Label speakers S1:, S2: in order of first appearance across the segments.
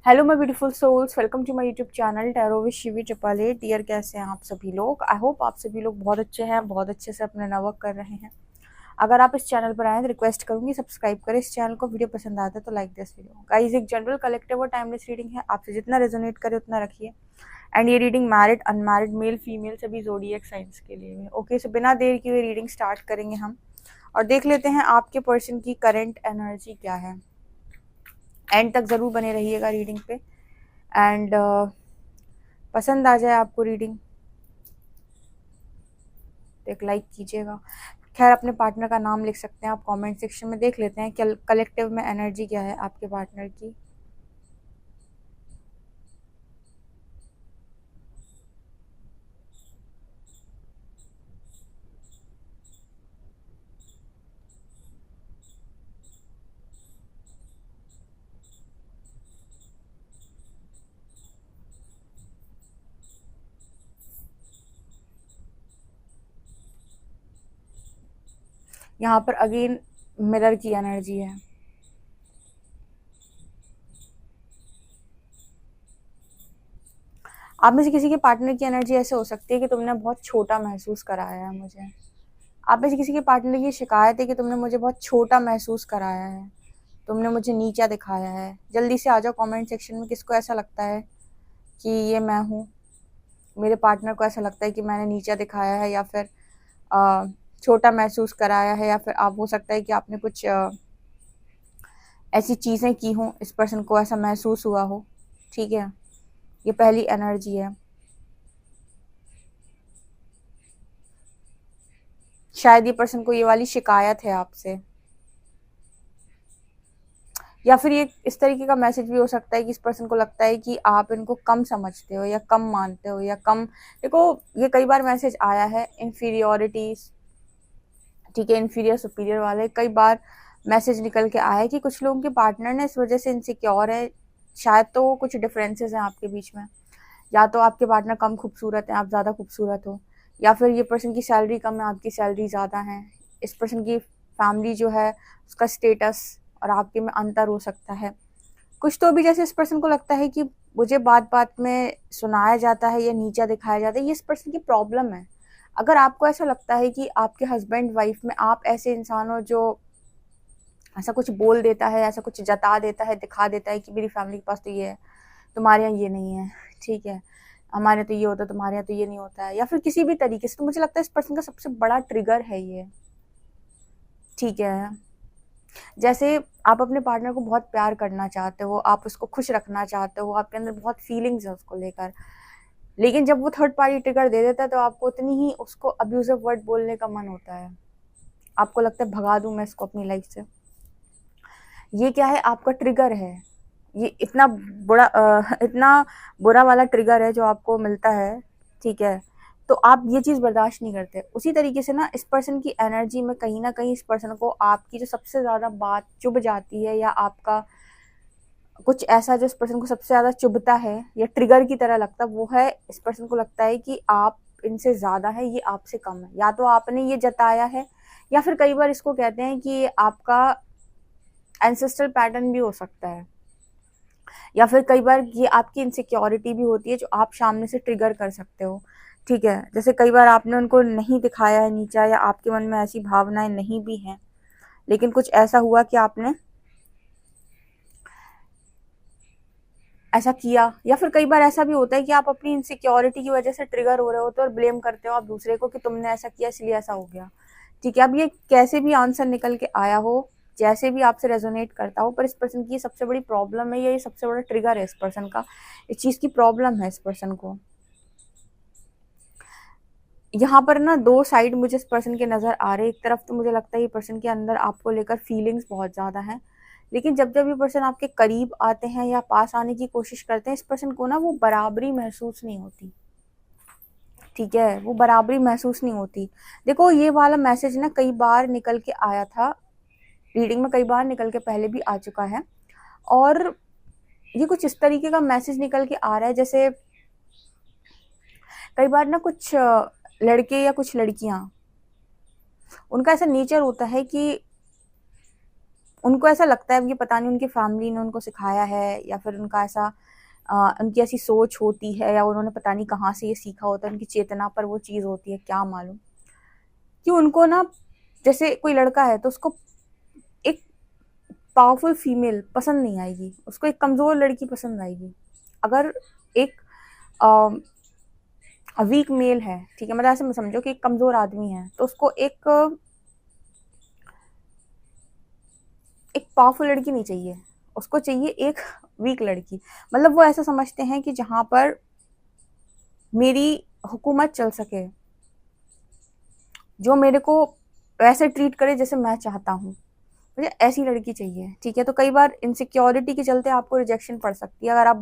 S1: Hello my beautiful souls, welcome to my YouTube channel tarot with Shivi triple. Dear, कैसे हैं आप सभी लोग? आई होप आप सभी लोग बहुत अच्छे हैं, बहुत अच्छे से अपना वर्क कर रहे हैं। अगर आप इस चैनल पर आए तो रिक्वेस्ट करूंगी सब्सक्राइब करें इस चैनल को। वीडियो पसंद आता है तो लाइक दिस वीडियो। गाइस, एक जनरल कलेक्टिव और टाइमलेस रीडिंग है, आपसे जितना रेजोनेट करे उतना रखिए। एंड ये reading married, unmarried, male female सभी ज़ोडिएक साइंस के लिए है। ओके, सो बिना देर की हुई रीडिंग स्टार्ट करेंगे हम और देख लेते हैं आपके पर्सन की करंट एनर्जी क्या है। एंड तक ज़रूर बने रहिएगा रीडिंग पे। एंड पसंद आ जाए आपको रीडिंग तो एक लाइक कीजिएगा। खैर, अपने पार्टनर का नाम लिख सकते हैं आप कमेंट सेक्शन में। देख लेते हैं कलेक्टिव में एनर्जी क्या है आपके पार्टनर की। यहाँ पर अगेन मिरर की एनर्जी है। आप में से किसी के पार्टनर की एनर्जी ऐसे हो सकती है कि तुमने बहुत छोटा महसूस कराया है मुझे। आप में से किसी के पार्टनर की शिकायत है कि तुमने मुझे बहुत छोटा महसूस कराया है, तुमने मुझे नीचा दिखाया है। जल्दी से आ जाओ कमेंट सेक्शन में, किसको ऐसा लगता है कि ये मैं हूँ। मेरे पार्टनर को ऐसा लगता है कि मैंने नीचा दिखाया है या फिर छोटा महसूस कराया है, या फिर आप हो सकता है कि आपने कुछ ऐसी चीज़ें की हों, इस पर्सन को ऐसा महसूस हुआ हो। ठीक है, ये पहली एनर्जी है। शायद ये पर्सन को ये वाली शिकायत है आपसे, या फिर ये इस तरीके का मैसेज भी हो सकता है कि इस पर्सन को लगता है कि आप इनको कम समझते हो या कम मानते हो या कम। देखो, ये कई बार मैसेज आया है इन्फीरियोरिटीज, ठीक है, इन्फीरियर सुपीरियर वाले। कई बार मैसेज निकल के आया है कि कुछ लोगों के पार्टनर ने इस वजह से इनसिक्योर है। शायद तो कुछ डिफरेंसेस हैं आपके बीच में, या तो आपके पार्टनर कम खूबसूरत हैं, आप ज़्यादा खूबसूरत हो, या फिर ये पर्सन की सैलरी कम है, आपकी सैलरी ज़्यादा है। इस पर्सन की फैमिली जो है उसका स्टेटस और आपके में अंतर हो सकता है। कुछ तो भी जैसे इस पर्सन को लगता है कि मुझे बात बात में सुनाया जाता है या नीचा दिखाया जाता है, ये इस पर्सन की प्रॉब्लम है। अगर आपको ऐसा लगता है कि आपके हस्बैंड वाइफ में आप ऐसे इंसान हो जो ऐसा कुछ बोल देता है, ऐसा कुछ जता देता है, दिखा देता है कि मेरी फैमिली के पास तो ये है, तुम्हारे यहाँ ये नहीं है, ठीक है, हमारे यहाँ तो ये होता है, तुम्हारे यहाँ तो ये नहीं होता है, या फिर किसी भी तरीके से, तो मुझे लगता है इस पर्सन का सबसे बड़ा ट्रिगर है ये। ठीक है, जैसे आप अपने पार्टनर को बहुत प्यार करना चाहते हो, आप उसको खुश रखना चाहते हो, आपके अंदर बहुत फीलिंग्स है उसको लेकर, लेकिन जब वो थर्ड पार्टी ट्रिगर दे देता है तो आपको उतनी ही उसको अब्यूजिव वर्ड बोलने का मन होता है। आपको लगता है भगा दूं मैं इसको अपनी लाइफ से। ये क्या है? आपका ट्रिगर है। ये इतना बुरा वाला ट्रिगर है जो आपको मिलता है। ठीक है, तो आप ये चीज़ बर्दाश्त नहीं करते। उसी तरीके से ना, इस पर्सन की एनर्जी में कहीं ना कहीं इस पर्सन को आपकी जो सबसे ज़्यादा बात चुभ जाती है, या आपका कुछ ऐसा जो इस पर्सन को सबसे ज़्यादा चुभता है या ट्रिगर की तरह लगता है, वो है इस पर्सन को लगता है कि आप इनसे ज़्यादा है, ये आपसे कम है। या तो आपने ये जताया है, या फिर कई बार इसको कहते हैं कि ये आपका एंसेस्ट्रल पैटर्न भी हो सकता है, या फिर कई बार ये आपकी इनसिक्योरिटी भी होती है जो आप सामने से ट्रिगर कर सकते हो। ठीक है, जैसे कई बार आपने उनको नहीं दिखाया है नीचा, या आपके मन में ऐसी भावनाएं नहीं भी हैं, लेकिन कुछ ऐसा हुआ कि आपने ऐसा किया। या फिर कई बार ऐसा भी होता है कि आप अपनी इनसिक्योरिटी की वजह से ट्रिगर हो रहे होते हो और ब्लेम करते हो आप दूसरे को कि तुमने ऐसा किया इसलिए ऐसा हो गया। ठीक है, अब ये कैसे भी आंसर निकल के आया हो, जैसे भी आपसे रेजोनेट करता हो, पर इस पर्सन की ये सबसे बड़ी प्रॉब्लम है, ये सबसे बड़ा ट्रिगर है इस पर्सन का। इस चीज़ की प्रॉब्लम है इस पर्सन को। यहाँ पर ना दो साइड मुझे इस पर्सन के नज़र आ रहे हैं। एक तरफ तो मुझे लगता है ये पर्सन के अंदर आपको लेकर फीलिंग्स बहुत ज़्यादा हैं, लेकिन जब जब ये पर्सन आपके करीब आते हैं या पास आने की कोशिश करते हैं, इस पर्सन को ना वो बराबरी महसूस नहीं होती। ठीक है, वो बराबरी महसूस नहीं होती। देखो, ये वाला मैसेज ना कई बार निकल के आया था रीडिंग में, कई बार निकल के पहले भी आ चुका है, और ये कुछ इस तरीके का मैसेज निकल के आ रहा है जैसे कई बार ना कुछ लड़के या कुछ लड़कियां, उनका ऐसा नेचर होता है कि उनको ऐसा लगता है कि पता नहीं उनकी फैमिली ने उनको सिखाया है या फिर उनका ऐसा उनकी ऐसी सोच होती है या उन्होंने पता नहीं कहाँ से ये सीखा होता है, उनकी चेतना पर वो चीज़ होती है, क्या मालूम, कि उनको ना जैसे कोई लड़का है तो उसको एक पावरफुल फीमेल पसंद नहीं आएगी, उसको एक कमज़ोर लड़की पसंद आएगी। अगर एक वीक मेल है, ठीक है, मतलब ऐसे समझो कि एक कमज़ोर आदमी है तो उसको एक पावरफुल लड़की नहीं चाहिए, उसको चाहिए एक वीक लड़की। मतलब वो ऐसा समझते हैं कि जहाँ पर मेरी हुकूमत चल सके, जो मेरे को वैसे ट्रीट करे जैसे मैं चाहता हूँ, मुझे ऐसी लड़की चाहिए, ठीक है। तो कई बार इनसिक्योरिटी के चलते आपको रिजेक्शन पड़ सकती है अगर आप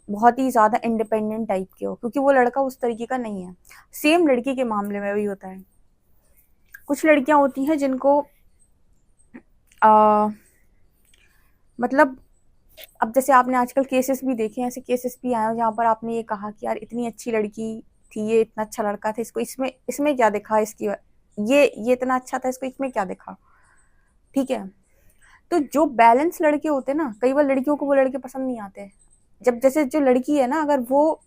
S1: बहुत ही ज़्यादा इंडिपेंडेंट टाइप के हो, क्योंकि वो लड़का उस तरीके का नहीं है। सेम लड़की के मामले में भी होता है। कुछ लड़कियां होती हैं जिनको मतलब अब जैसे आपने आजकल केसेस भी देखे हैं, ऐसे केसेस भी आए हैं जहाँ पर आपने ये कहा कि यार इतनी अच्छी लड़की थी, ये इतना अच्छा लड़का था, इसको इसमें इसमें क्या देखा, इसकी ये इतना अच्छा था, इसको इसमें क्या देखा, ठीक है। तो जो बैलेंस लड़के होते हैं ना, कई बार लड़कियों को वो लड़के पसंद नहीं आते। जब जैसे जो लड़की है ना, अगर वो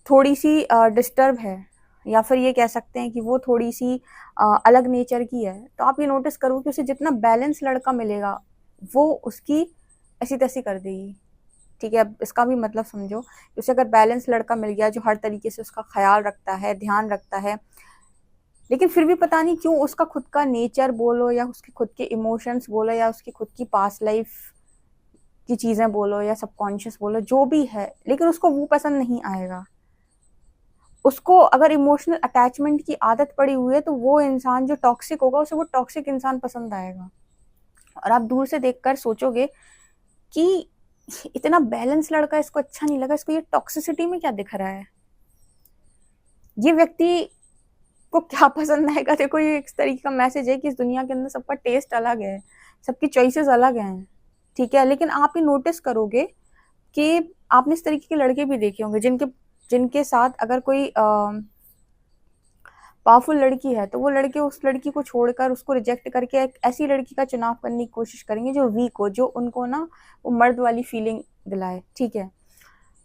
S1: थोड़ी सी डिस्टर्ब है या फिर ये कह सकते हैं कि वो थोड़ी सी अलग नेचर की है, तो आप ये नोटिस करो कि उसे जितना बैलेंस लड़का मिलेगा वो उसकी ऐसी तैसी कर देगी, ठीक है। अब इसका भी मतलब समझो कि उसे अगर बैलेंस लड़का मिल गया जो हर तरीके से उसका ख्याल रखता है, ध्यान रखता है, लेकिन फिर भी पता नहीं क्यों उसका खुद का नेचर बोलो या उसके खुद के इमोशंस बोलो या उसकी खुद की पास्ट लाइफ की चीज़ें बोलो या सबकॉन्शियस बोलो, जो भी है, लेकिन उसको वो पसंद नहीं आएगा। उसको अगर इमोशनल अटैचमेंट की आदत पड़ी हुई है तो वो इंसान जो टॉक्सिक होगा उसे वो टॉक्सिक इंसान पसंद आएगा। और आप दूर से देखकर सोचोगे कि इतना बैलेंस लड़का, इसको अच्छा नहीं लगा, इसको ये टॉक्सिसिटी में क्या दिख रहा है, ये व्यक्ति को क्या पसंद आएगा। देखो ये इस तरीके का मैसेज है कि इस दुनिया के अंदर सबका टेस्ट अलग है, सबकी चॉइसेस अलग हैं, ठीक है। लेकिन आप ये नोटिस करोगे कि आपने इस तरीके के लड़के भी देखे होंगे जिनके जिनके साथ अगर कोई पावरफुल लड़की है तो वो लड़के उस लड़की को छोड़कर उसको रिजेक्ट करके एक ऐसी लड़की का चुनाव करने की कोशिश करेंगे जो वीक हो, जो उनको ना वो मर्द वाली फीलिंग दिलाए, ठीक है।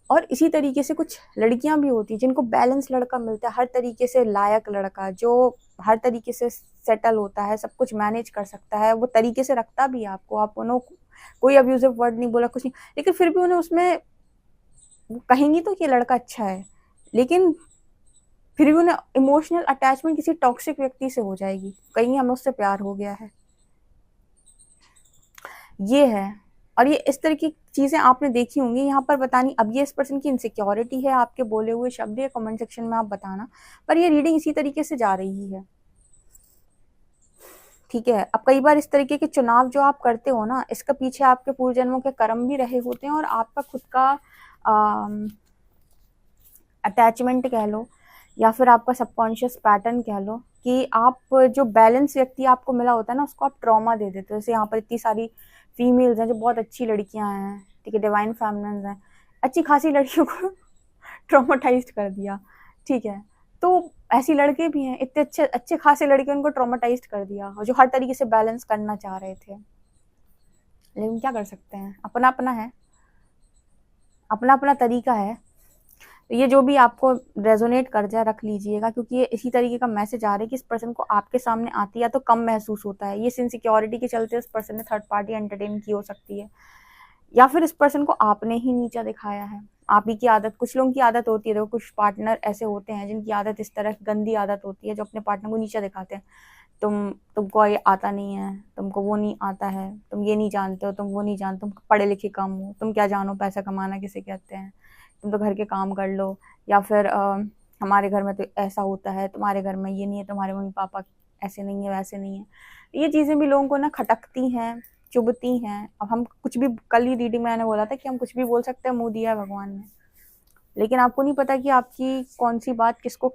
S1: और इसी तरीके से कुछ लड़कियां भी होती हैं जिनको बैलेंस लड़का मिलता है, हर तरीके से लायक लड़का जो हर तरीके से सेटल होता है, सब कुछ मैनेज कर सकता है, वो तरीके से रखता भी है आपको, आप उन्होंने कोई अब्यूजिव वर्ड नहीं बोला, कुछ नहीं, लेकिन फिर भी उन्हें उसमें कहेंगी तो कि लड़का अच्छा है, लेकिन फिर भी उन्हें इमोशनल अटैचमेंट किसी टॉक्सिक व्यक्ति से हो जाएगी, कहेंगे हमें उससे प्यार हो गया है, ये है। और ये इस तरह की चीज़ें आपने देखी होंगी। यहाँ पर पता नहीं अब ये इस पर्सन की इनसिक्योरिटी है, आपके बोले हुए शब्द, या कमेंट सेक्शन में आप बताना, पर ये रीडिंग इसी तरीके से जा रही है, ठीक है। अब कई बार इस तरीके के चुनाव जो आप करते हो ना, इसके पीछे आपके पूर्व जन्मों के कर्म भी रहे होते हैं और आपका खुद का अटैचमेंट कह लो या फिर आपका सबकॉन्शियस पैटर्न कह लो कि आप जो बैलेंस व्यक्ति आपको मिला होता है ना, उसको आप ट्रॉमा दे देते हो। जैसे यहाँ पर इतनी सारी फीमेल्स हैं जो बहुत अच्छी लड़कियां हैं, ठीक है, डिवाइन फेमिनिन्स हैं, अच्छी खासी लड़कियों को ट्रॉमाटाइज्ड कर दिया, ठीक है। तो ऐसी लड़के भी हैं, इतने अच्छे अच्छे खासे लड़के, उनको ट्रॉमाटाइज्ड कर दिया, और जो हर तरीके से बैलेंस करना चाह रहे थे, लेकिन क्या कर सकते हैं, अपना अपना है, अपना अपना तरीका है। तो ये जो भी आपको रेजोनेट कर जाए रख लीजिएगा, क्योंकि ये इसी तरीके का मैसेज आ रहा है कि इस पर्सन को आपके सामने आती है तो कम महसूस होता है, ये इनसिक्योरिटी के चलते इस पर्सन ने थर्ड पार्टी एंटरटेन की हो सकती है, या फिर इस पर्सन को आपने ही नीचा दिखाया है, आप ही की आदत, कुछ लोगों की आदत होती है, देखो कुछ पार्टनर ऐसे होते हैं जिनकी आदत इस तरह गंदी आदत होती है, जो अपने पार्टनर को नीचा दिखाते हैं, तुमको ये आता नहीं है, तुमको वो नहीं आता है, तुम ये नहीं जानते हो, तुम वो नहीं जानते, तुम पढ़े लिखे कम हो, तुम क्या जानो पैसा कमाना किसे कहते हैं, तुम तो घर के काम कर लो, या फिर हमारे घर में तो ऐसा होता है, तुम्हारे घर में ये नहीं है, तुम्हारे मम्मी पापा ऐसे नहीं है, वैसे नहीं है। ये चीज़ें भी लोगों को ना खटकती हैं, चुभती हैं। अब हम कुछ भी, कल ही रीडिंग में मैंने बोला था कि हम कुछ भी बोल सकते हैं, मुंह दिया है भगवान ने, लेकिन आपको नहीं पता कि आपकी कौन सी बात किसको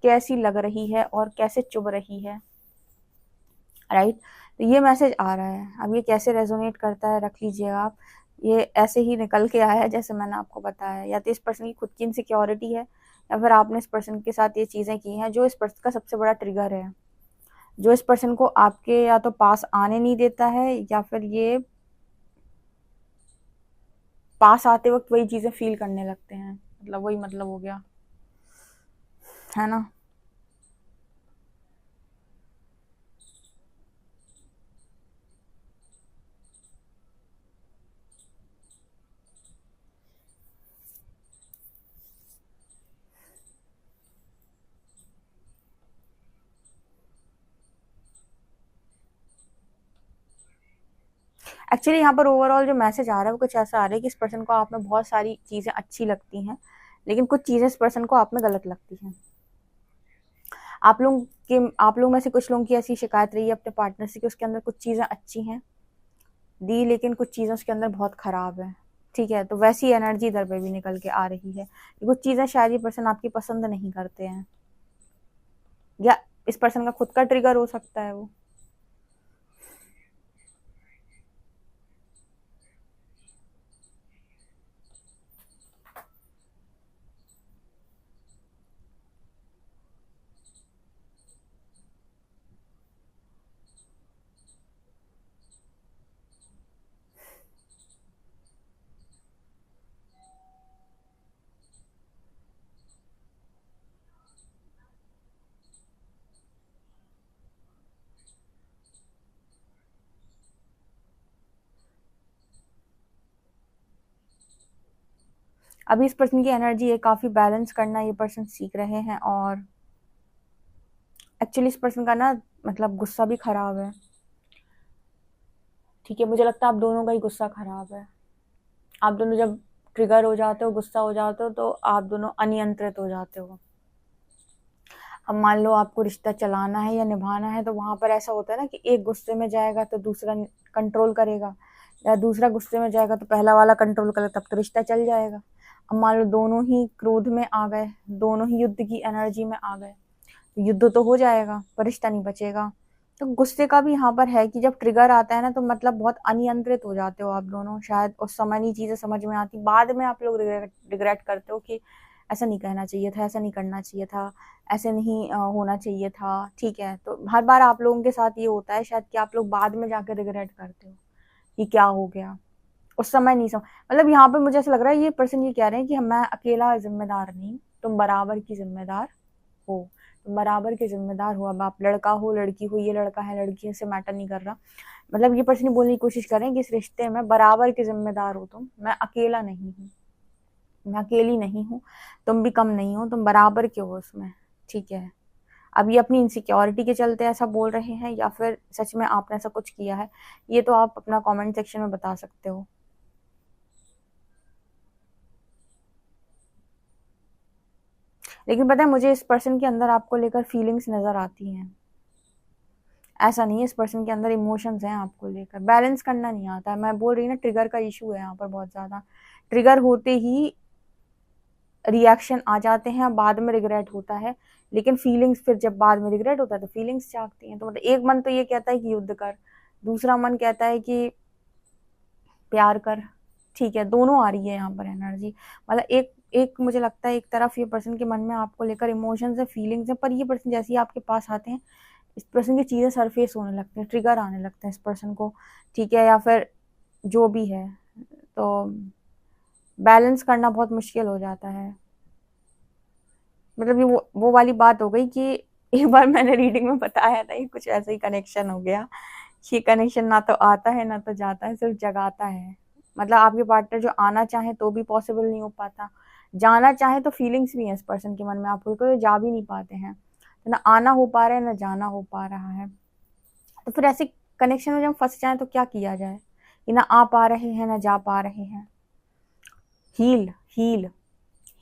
S1: कैसी लग रही है और कैसे चुभ रही है, राइट। तो ये मैसेज आ रहा है, अब ये कैसे रेजोनेट करता है रख लीजिएगा आप, ये ऐसे ही निकल के आया है जैसे मैंने आपको बताया, या तो इस पर्सन की खुद की इनसिक्योरिटी है या फिर आपने इस पर्सन के साथ ये चीज़ें की हैं जो इस पर्सन का सबसे बड़ा ट्रिगर है। जो इस पर्सन को आपके या तो पास आने नहीं देता है, या फिर ये पास आते वक्त वही चीजें फील करने लगते हैं, मतलब वही मतलब हो गया, है ना। एक्चुअली यहाँ पर ओवरऑल जो मैसेज आ रहा है वो कुछ ऐसा आ रहा है कि इस पर्सन को आप में बहुत सारी चीजें अच्छी लगती हैं, लेकिन कुछ चीजें इस पर्सन को आप में गलत लगती हैं। आप लोग में से कुछ लोगों की ऐसी शिकायत रही है अपने पार्टनर से कि उसके अंदर कुछ चीजें अच्छी हैं दी, लेकिन कुछ चीजें उसके अंदर बहुत खराब है। ठीक है, तो वैसी एनर्जी इधर पे भी निकल के आ रही है कि कुछ चीजें शायद ये पर्सन आपकी पसंद नहीं करते हैं, या इस पर्सन का खुद का ट्रिगर हो सकता है वो। अभी इस पर्सन की एनर्जी है काफी बैलेंस करना ये पर्सन सीख रहे हैं, और एक्चुअली इस पर्सन का ना मतलब गुस्सा भी खराब है। ठीक है, मुझे लगता है आप दोनों का ही गुस्सा खराब है। आप दोनों जब ट्रिगर हो जाते हो, गुस्सा हो जाते हो, तो आप दोनों अनियंत्रित हो जाते हो। अब मान लो आपको रिश्ता चलाना है या निभाना है, तो वहां पर ऐसा होता है ना कि एक गुस्से में जाएगा तो दूसरा कंट्रोल करेगा, या दूसरा गुस्से में जाएगा तो पहला वाला कंट्रोल करेगा, तब तो रिश्ता चल जाएगा। अब मान लो दोनों ही क्रोध में आ गए, दोनों ही युद्ध की एनर्जी में आ गए, तो युद्ध तो हो जाएगा पर रिश्ता नहीं बचेगा। तो गुस्से का भी यहाँ पर है कि जब ट्रिगर आता है ना, तो मतलब बहुत अनियंत्रित हो जाते हो आप दोनों। शायद उस समय नहीं चीजें समझ में आती, बाद में आप लोग रिग्रेट करते हो कि ऐसा नहीं कहना चाहिए था, ऐसा नहीं करना चाहिए था, ऐसे नहीं होना चाहिए था। ठीक है, तो हर बार आप लोगों के साथ ये होता है शायद कि आप लोग बाद में जाकर रिग्रेट करते हो कि क्या हो गया, उस समय नहीं समझ। मतलब यहाँ पे मुझे ऐसा लग रहा है ये पर्सन ये कह रहे हैं कि मैं अकेला जिम्मेदार नहीं, तुम बराबर की जिम्मेदार हो, तुम बराबर के जिम्मेदार हो। अब आप लड़का हो लड़की हो, ये लड़का है लड़की है, से मैटर नहीं कर रहा। मतलब ये पर्सन बोलने की कोशिश करें कि इस रिश्ते में बराबर के जिम्मेदार हो तुम, मैं अकेला नहीं हूँ, मैं अकेली नहीं हूँ, तुम भी कम नहीं हो, तुम बराबर के हो उसमें। ठीक है, अब ये अपनी इनसिक्योरिटी के चलते ऐसा बोल रहे हैं, या फिर सच में आपने ऐसा कुछ किया है, ये तो आप अपना कमेंट सेक्शन में बता सकते हो। लेकिन पता है मुझे इस पर्सन के अंदर आपको लेकर फीलिंग्स नजर आती हैं। ऐसा नहीं है, इस पर्सन के अंदर इमोशंस हैं आपको लेकर, बैलेंस करना नहीं आता है। मैं बोल रही ना, ट्रिगर का इशू है यहाँ पर बहुत ज्यादा। ट्रिगर होते ही रिएक्शन आ जाते हैं, बाद में रिग्रेट होता है, लेकिन फीलिंग्स फिर जब बाद में रिग्रेट होता है तो फीलिंग्स जागती हैं। तो मतलब एक मन तो ये कहता है कि युद्ध कर, दूसरा मन कहता है कि प्यार कर। ठीक है, दोनों आ रही है यहाँ पर एनर्जी। मतलब एक एक मुझे लगता है एक तरफ ये पर्सन के मन में आपको लेकर इमोशंस है, फीलिंग्स है, पर ये पर्सन जैसे ही आपके पास आते हैं, इस पर्सन की चीजें सरफेस होने लगती हैं, ट्रिगर आने लगते हैं इस पर्सन को। ठीक है, या फिर जो भी है, तो बैलेंस करना बहुत मुश्किल हो जाता है। मतलब ये वो वाली बात हो गई कि एक बार मैंने रीडिंग में बताया था, ये कुछ ऐसा ही कनेक्शन हो गया। ये कनेक्शन ना तो आता है ना तो जाता है, सिर्फ जगाता है। मतलब आपके पार्टनर जो आना चाहे तो भी पॉसिबल नहीं हो पाता, जाना चाहे तो फीलिंग्स भी है इस पर्सन के मन में आपको, तो जा भी नहीं पाते हैं। तो ना आना हो पा रहा है ना जाना हो पा रहा है। तो फिर ऐसे कनेक्शन में जब फंस जाए तो क्या किया जाए, कि ना आ पा रहे हैं ना जा पा रहे हैं। हील हील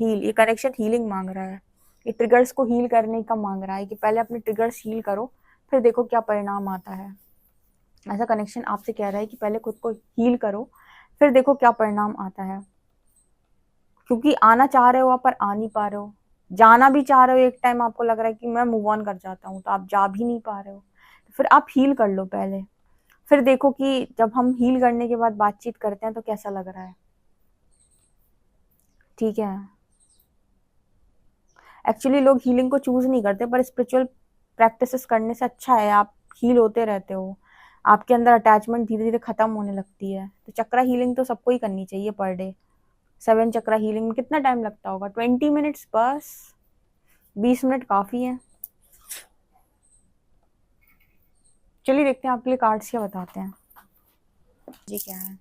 S1: हील, ये कनेक्शन हीलिंग मांग रहा है, ये ट्रिगर्स को हील करने का मांग रहा है कि पहले अपने ट्रिगर्स हील करो, फिर देखो क्या परिणाम आता है। ऐसा कनेक्शन आपसे कह रहा है कि पहले खुद को हील करो, फिर देखो क्या परिणाम आता है। क्योंकि आना चाह रहे हो आप पर आ नहीं पा रहे हो, जाना भी चाह रहे हो, एक टाइम आपको लग रहा है कि मैं मूव ऑन कर जाता हूँ, तो आप जा भी नहीं पा रहे हो। तो फिर आप हील कर लो पहले, फिर देखो कि जब हम हील करने के बाद बातचीत करते हैं तो कैसा लग रहा है। ठीक है, एक्चुअली लोग हीलिंग को चूज नहीं करते, पर स्पिरिचुअल प्रैक्टिसेस करने से अच्छा है, आप हील होते रहते हो, आपके अंदर अटैचमेंट धीरे धीरे खत्म होने लगती है। तो चक्रा हीलिंग तो सबको ही करनी चाहिए पर डे। 7 चक्रा हीलिंग में कितना टाइम लगता होगा? 20 मिनट्स बस, 20 मिनट काफी है। चलिए देखते हैं आपके लिए कार्ड्स क्या बताते हैं। जी क्या है?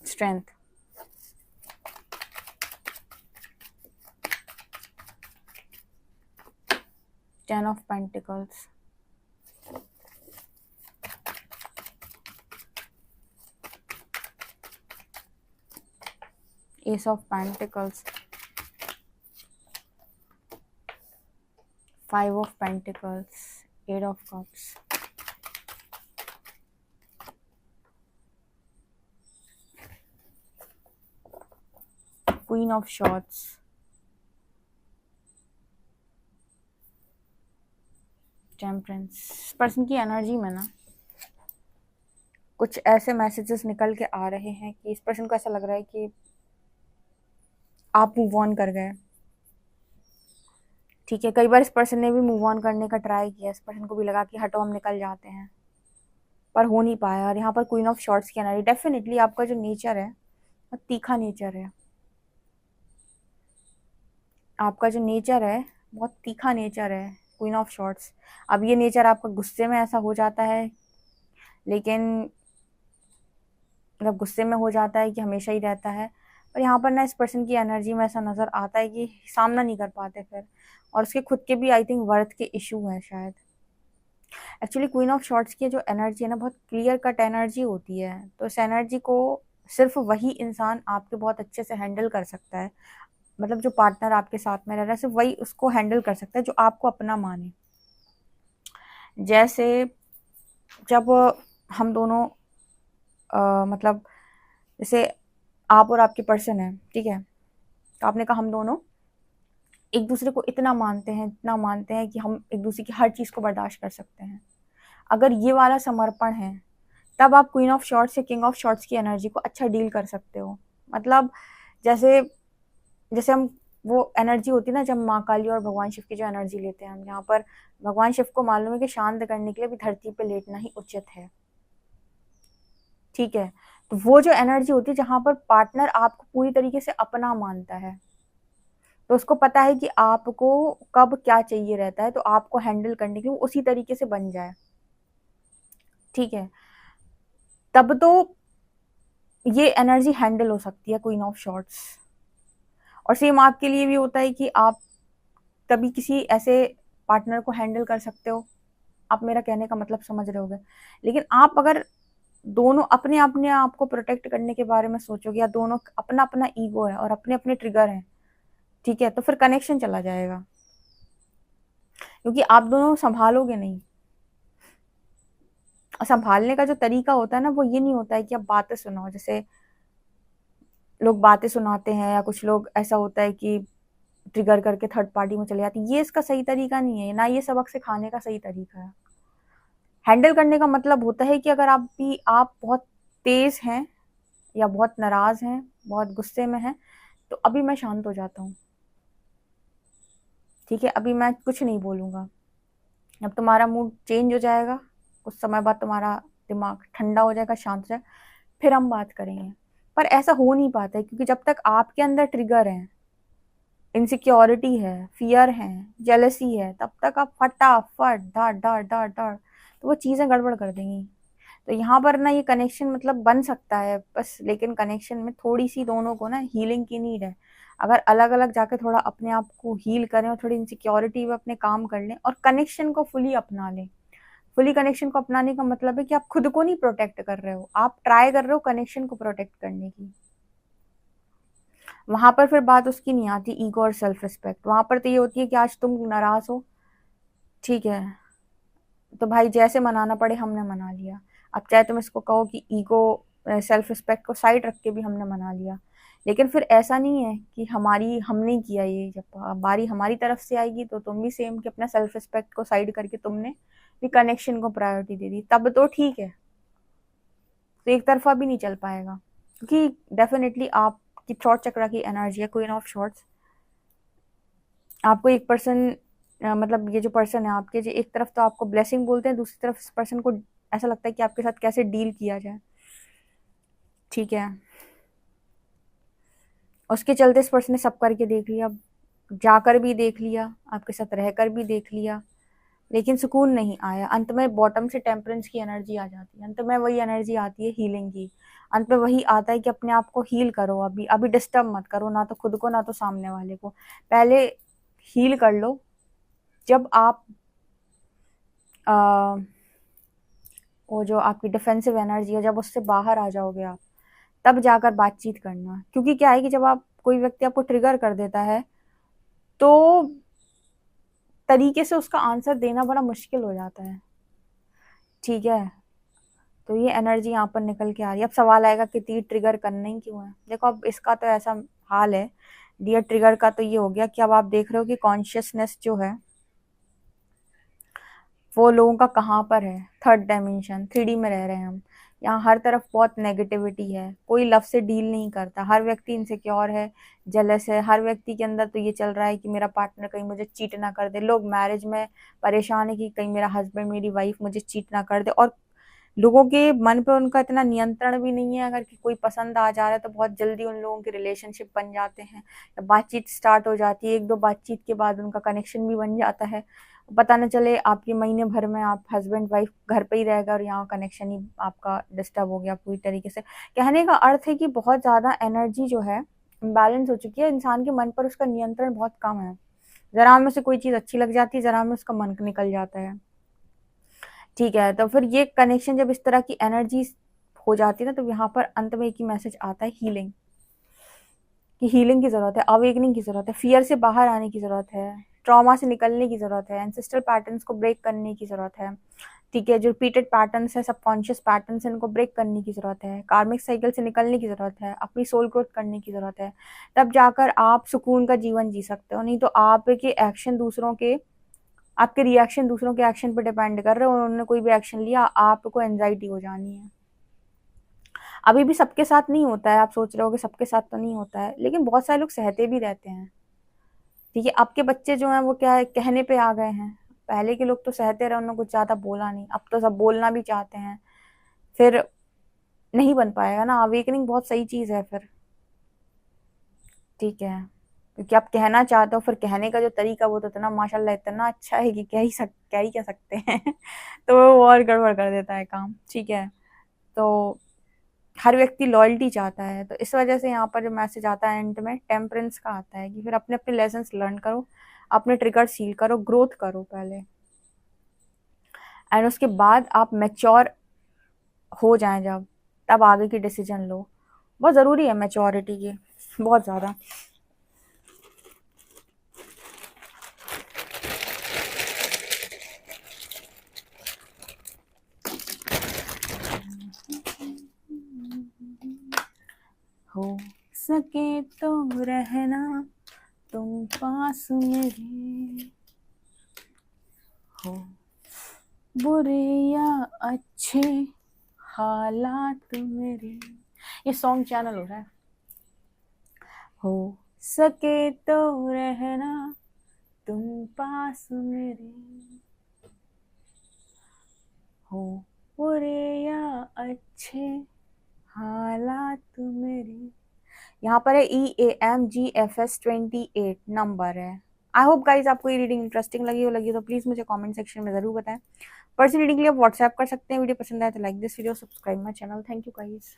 S1: Strength, ten of pentacles, S of pentacles, 5 of pentacles, 8 of cups, queen of shorts, temperance. Person की एनर्जी में ना कुछ ऐसे मैसेजेस निकल के आ रहे हैं कि इस पर्सन को ऐसा लग रहा है कि आप मूव ऑन कर गए। ठीक है, कई बार इस पर्सन ने भी मूव ऑन करने का ट्राई किया, इस पर्सन को भी लगा कि हटो हम निकल जाते हैं, पर हो नहीं पाया। और यहाँ पर क्वीन ऑफ शॉर्ट्स की एनर्जी, डेफिनेटली आपका जो नेचर है वो तीखा नेचर है। आपका जो नेचर है बहुत तीखा नेचर है, क्वीन ऑफ शॉर्ट्स। अब ये नेचर आपका गुस्से में ऐसा हो जाता है, लेकिन मतलब गुस्से में हो जाता है कि हमेशा ही रहता है। पर यहाँ पर ना इस पर्सन की एनर्जी में ऐसा नज़र आता है कि सामना नहीं कर पाते फिर, और उसके खुद के भी आई थिंक वर्थ के इशू है शायद। एक्चुअली क्वीन ऑफ शॉर्ट्स की जो एनर्जी है ना बहुत क्लियर कट एनर्जी होती है, तो इस एनर्जी को सिर्फ वही इंसान आपके बहुत अच्छे से हैंडल कर सकता है। मतलब जो पार्टनर आपके साथ में रह रहा है सिर्फ वही उसको हैंडल कर सकता है जो आपको अपना माने। जैसे जब हम दोनों मतलब जैसे आप और आपके पर्सन है, ठीक है, तो आपने कहा हम दोनों एक दूसरे को इतना मानते हैं कि हम एक दूसरे की हर चीज़ को बर्दाश्त कर सकते हैं। अगर ये वाला समर्पण है तब आप क्वीन ऑफ शॉर्ट्स या किंग ऑफ शॉर्ट्स की एनर्जी को अच्छा डील कर सकते हो। मतलब जैसे जैसे हम वो एनर्जी होती है ना जब माँ काली और भगवान शिव की जो एनर्जी लेते हैं हम, यहाँ पर भगवान शिव को मालूम है कि शांत करने के लिए भी धरती पे लेटना ही उचित है। ठीक है, तो वो जो एनर्जी होती है जहां पर पार्टनर आपको पूरी तरीके से अपना मानता है, तो उसको पता है कि आपको कब क्या चाहिए रहता है, तो आपको हैंडल करने के लिए उसी तरीके से बन जाए। ठीक है, तब तो ये एनर्जी हैंडल हो सकती है क्वीन ऑफ शॉर्ट्स। और सेम आपके लिए भी होता है कि आप तभी किसी ऐसे पार्टनर को हैंडल कर सकते हो। आप मेरा कहने का मतलब समझ रहे होगे। लेकिन आप अगर दोनों अपने अपने आप को प्रोटेक्ट करने के बारे में सोचोगे, या दोनों अपना अपना ईगो है और अपने अपने ट्रिगर हैं, ठीक है, तो फिर कनेक्शन चला जाएगा, क्योंकि आप दोनों संभालोगे नहीं। और संभालने का जो तरीका होता है ना वो ये नहीं होता है कि आप बातें सुनाओ, जैसे लोग बातें सुनाते हैं, या कुछ लोग ऐसा होता है कि ट्रिगर करके थर्ड पार्टी में चले जाते हैं। ये इसका सही तरीका नहीं है, ना ये सबक सिखाने का सही तरीका है। हैंडल करने का मतलब होता है कि अगर आप बहुत तेज हैं या बहुत नाराज हैं, बहुत गुस्से में हैं, तो अभी मैं शांत हो जाता हूँ। ठीक है, अभी मैं कुछ नहीं बोलूँगा। जब तुम्हारा मूड चेंज हो जाएगा, कुछ समय बाद तुम्हारा दिमाग ठंडा हो जाएगा, शांत हो जाएगा, फिर हम बात करेंगे। पर ऐसा हो नहीं पाता है, क्योंकि जब तक आपके अंदर ट्रिगर है, इनसिक्योरिटी है, फियर है, जेलसी है, तब तक आप फटाफट डाट डाट डाट डाट तो वो चीज़ें गड़बड़ कर देंगी। तो यहाँ पर ना ये कनेक्शन मतलब बन सकता है बस, लेकिन कनेक्शन में थोड़ी सी दोनों को ना हीलिंग की नीड है। अगर अलग अलग जाके थोड़ा अपने आप को हील करें और थोड़ी इनसिक्योरिटी में अपने काम कर लें और कनेक्शन को फुली अपना लें। फुली कनेक्शन को अपनाने का मतलब है कि आप खुद को नहीं प्रोटेक्ट कर रहे हो, आप ट्राई कर रहे हो कनेक्शन को प्रोटेक्ट करने की। वहां पर फिर बात उसकी नहीं आती ईगो और सेल्फ रिस्पेक्ट। वहां पर तो ये होती है कि आज तुम नाराज हो, ठीक है, तो भाई जैसे मनाना पड़े हमने मना लिया। अब चाहे तुम इसको कहो कि ईगो सेल्फ रिस्पेक्ट को साइड रख के भी हमने मना लिया, लेकिन फिर ऐसा नहीं है कि हमने किया। ये जब बारी हमारी तरफ से आएगी तो तुम भी सेम कि अपना सेल्फ रिस्पेक्ट को साइड करके तुमने भी कनेक्शन को प्रायोरिटी दे दी, तब तो ठीक है। तो एक तरफा भी नहीं चल पाएगा। क्योंकि डेफिनेटली आपकी थ्रॉट चक्रा की एनर्जी है क्वीन ऑफ शॉर्ट्स। आपको एक पर्सन मतलब ये जो पर्सन है आपके, जो एक तरफ तो आपको ब्लेसिंग बोलते हैं, दूसरी तरफ इस पर्सन को ऐसा लगता है कि आपके साथ कैसे डील किया जाए, ठीक है। उसके चलते इस पर्सन ने सब करके देख लिया, जाकर भी देख लिया, आपके साथ रहकर भी देख लिया, लेकिन सुकून नहीं आया। अंत में बॉटम से टेम्परेंस की एनर्जी आ जाती है, अंत में वही एनर्जी आती है हीलिंग की। अंत में वही आता है कि अपने आप को हील करो, अभी अभी डिस्टर्ब मत करो, ना तो खुद को ना तो सामने वाले को। पहले हील कर लो। जब आप वो जो आपकी डिफेंसिव एनर्जी है, जब उससे बाहर आ जाओगे आप, तब जाकर बातचीत करना। क्योंकि क्या है कि जब आप कोई व्यक्ति आपको ट्रिगर कर देता है तो तरीके से उसका आंसर देना बड़ा मुश्किल हो जाता है, ठीक है। तो ये एनर्जी यहाँ पर निकल के आ रही है। अब सवाल आएगा कि तीर ट्रिगर करना ही क्यों है। देखो अब इसका तो ऐसा हाल है, डियर ट्रिगर का तो ये हो गया कि अब आप देख रहे हो कि कॉन्शियसनेस जो है वो लोगों का कहाँ पर है, थर्ड डायमेंशन, 3D में रह रहे हैं हम। यहाँ हर तरफ बहुत नेगेटिविटी है, कोई लव से डील नहीं करता, हर व्यक्ति इनसिक्योर है, जेलस है। हर व्यक्ति के अंदर तो ये चल रहा है कि मेरा पार्टनर कहीं मुझे चीट ना कर दे। लोग मैरिज में परेशान है कि कहीं मेरा हस्बैंड, मेरी वाइफ मुझे चीट ना कर दे। और लोगों के मन पे उनका इतना नियंत्रण भी नहीं है। अगर कोई पसंद आ जा रहा है तो बहुत जल्दी उन लोगों के रिलेशनशिप बन जाते हैं, बातचीत स्टार्ट हो जाती है, 1-2 बातचीत के बाद उनका कनेक्शन भी बन जाता है। पता न चले आपके महीने भर में आप हस्बैंड वाइफ घर पे ही रहेगा और यहाँ कनेक्शन ही आपका डिस्टर्ब हो गया पूरी तरीके से। कहने का अर्थ है कि बहुत ज़्यादा एनर्जी जो है इम्बैलेंस हो चुकी है, इंसान के मन पर उसका नियंत्रण बहुत कम है। ज़रा में से कोई चीज़ अच्छी लग जाती है, ज़रा में उसका मन निकल जाता है, ठीक है। तो फिर ये कनेक्शन जब इस तरह की एनर्जी हो जाती है ना, तो यहाँ पर अंत में एक ही मैसेज आता है, हीलिंग की। हीलिंग की ज़रूरत है, अवेकनिंग की ज़रूरत है, फियर से बाहर आने की ज़रूरत है, ट्रॉमा से निकलने की ज़रूरत है, एंसेस्ट्रल पैटर्न्स को ब्रेक करने की ज़रूरत है, ठीक है। जो रिपीटेड पैटर्न्स है, सबकॉन्शियस पैटर्न्स है, इनको ब्रेक करने की ज़रूरत है, कार्मिक साइकिल से निकलने की ज़रूरत है, अपनी सोल ग्रोथ करने की ज़रूरत है। तब जाकर आप सुकून का जीवन जी सकते हो। नहीं तो आपके एक्शन दूसरों के, आपके रिएक्शन दूसरों के एक्शन पर डिपेंड कर रहे हो। उन्होंने कोई भी एक्शन लिया, आपको एंजाइटी हो जानी है। अभी भी सबके साथ नहीं होता है, आप सोच रहे हो कि सबके साथ तो नहीं होता है, लेकिन बहुत सारे लोग सहते भी रहते हैं, ठीक है। आपके बच्चे जो हैं वो क्या है, कहने पे आ गए हैं। पहले के लोग तो सहते रहे, उन्होंने कुछ ज़्यादा बोला नहीं। अब तो सब बोलना भी चाहते हैं, फिर नहीं बन पाएगा ना। अवेकनिंग बहुत सही चीज़ है फिर, ठीक है। क्योंकि आप कहना चाहते हो, फिर कहने का जो तरीका वो तो इतना माशाल्लाह इतना अच्छा है कि क्या ही कह सकते हैं तो वो और गड़बड़ कर देता है काम, ठीक है। तो हर व्यक्ति लॉयल्टी चाहता है, तो इस वजह से यहाँ पर जो मैसेज आता है एंड में टेम्परेंस का आता है कि फिर अपने अपने लेसन्स लर्न करो, अपने ट्रिगर सील करो, ग्रोथ करो पहले, एंड उसके बाद आप मैच्योर हो जाएं जब, तब आगे की डिसीजन लो। बहुत ज़रूरी है मैच्योरिटी की, बहुत ज़्यादा। हो सके तो रहना तुम पास मेरे, हो बुरे या अच्छे हालात मेरे। ये सॉन्ग चैनल हो रहा है। हो सके तो रहना तुम पास मेरे, हो बुरे या अच्छे हालात मेरे। यहाँ पर है EAMGFS28 नंबर है। आई होप गाइज आपको ये रीडिंग इंटरेस्टिंग लगी तो प्लीज़ मुझे कमेंट सेक्शन में ज़रूर बताएं। पर्सनल रीडिंग के लिए आप व्हाट्सएप कर सकते हैं। वीडियो पसंद आए तो like this video, subscribe my channel. Thank you guys.